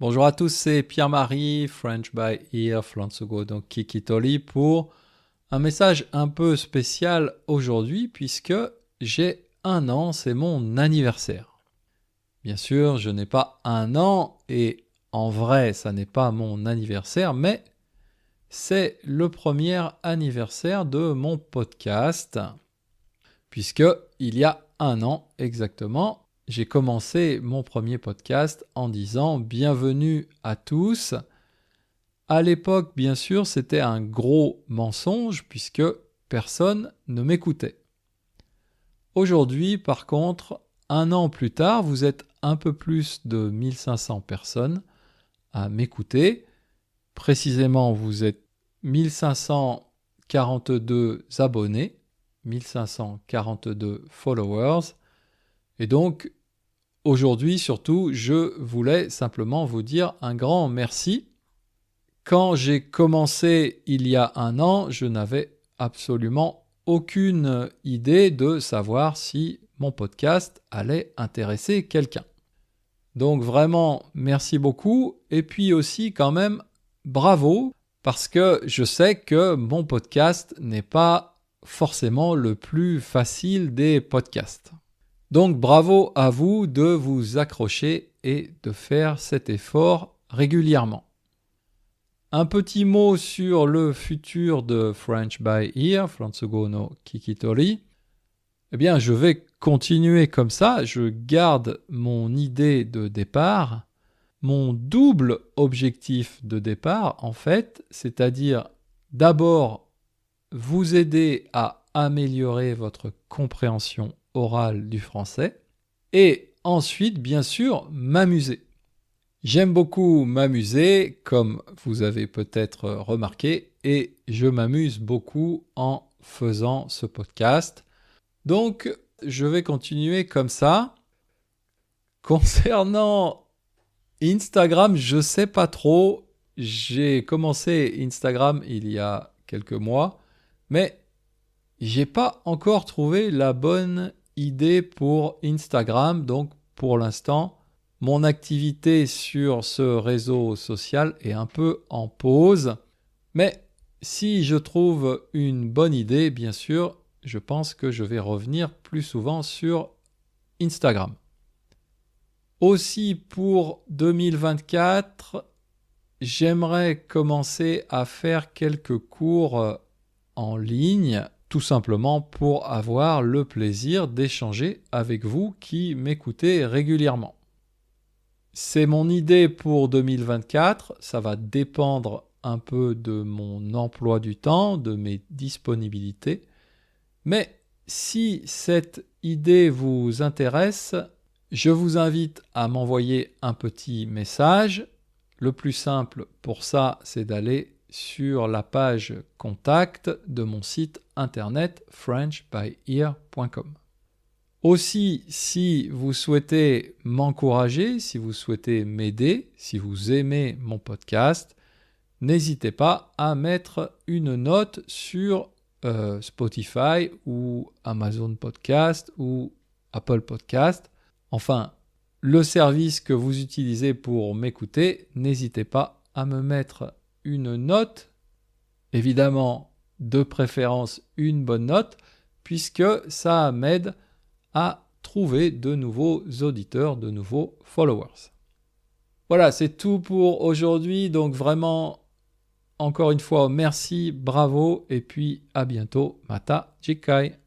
Bonjour à tous, c'est Pierre-Marie, French by Ear, Flansugo, donc Kikitoli, pour un message un peu spécial aujourd'hui puisque j'ai 1 an, c'est mon anniversaire. Bien sûr, je n'ai pas 1 an et en vrai, ça n'est pas mon anniversaire, mais c'est le premier anniversaire de mon podcast puisque il y a 1 an exactement, j'ai commencé mon premier podcast en disant bienvenue à tous. À l'époque, bien sûr, c'était un gros mensonge puisque personne ne m'écoutait. Aujourd'hui, par contre, 1 an plus tard, vous êtes un peu plus de 1500 personnes à m'écouter. Précisément, vous êtes 1542 abonnés, 1542 followers. Et donc, aujourd'hui, surtout, je voulais simplement vous dire un grand merci. Quand j'ai commencé il y a 1 an, je n'avais absolument aucune idée de savoir si mon podcast allait intéresser quelqu'un. Donc vraiment, merci beaucoup. Et puis aussi quand même, bravo, parce que je sais que mon podcast n'est pas forcément le plus facile des podcasts. Donc bravo à vous de vous accrocher et de faire cet effort régulièrement. Un petit mot sur le futur de French by Ear, Flansugo no Kikitori. Eh bien, je vais continuer comme ça, je garde mon idée de départ, mon double objectif de départ, en fait, c'est-à-dire d'abord vous aider à améliorer votre compréhension orale du français, et ensuite, bien sûr, m'amuser. J'aime beaucoup m'amuser, comme vous avez peut-être remarqué, et je m'amuse beaucoup en faisant ce podcast. Donc, je vais continuer comme ça. Concernant Instagram, je sais pas trop. J'ai commencé Instagram il y a quelques mois, mais j'ai pas encore trouvé la bonne idée pour Instagram. Donc, pour l'instant, mon activité sur ce réseau social est un peu en pause. Mais si je trouve une bonne idée, bien sûr, je pense que je vais revenir plus souvent sur Instagram. Aussi pour 2024, j'aimerais commencer à faire quelques cours en ligne, tout simplement pour avoir le plaisir d'échanger avec vous qui m'écoutez régulièrement. C'est mon idée pour 2024, ça va dépendre un peu de mon emploi du temps, de mes disponibilités, mais si cette idée vous intéresse, je vous invite à m'envoyer un petit message. Le plus simple pour ça, c'est d'aller sur la page contact de mon site internet frenchbyear.com. Aussi, si vous souhaitez m'encourager, si vous souhaitez m'aider, si vous aimez mon podcast, n'hésitez pas à mettre une note sur Spotify ou Amazon Podcast ou Apple Podcast. Enfin, le service que vous utilisez pour m'écouter, n'hésitez pas à me mettre une note, évidemment de préférence une bonne note, puisque ça m'aide à trouver de nouveaux auditeurs, de nouveaux followers. Voilà, c'est tout pour aujourd'hui, donc vraiment, encore une fois, merci, bravo, et puis à bientôt, mata jikai.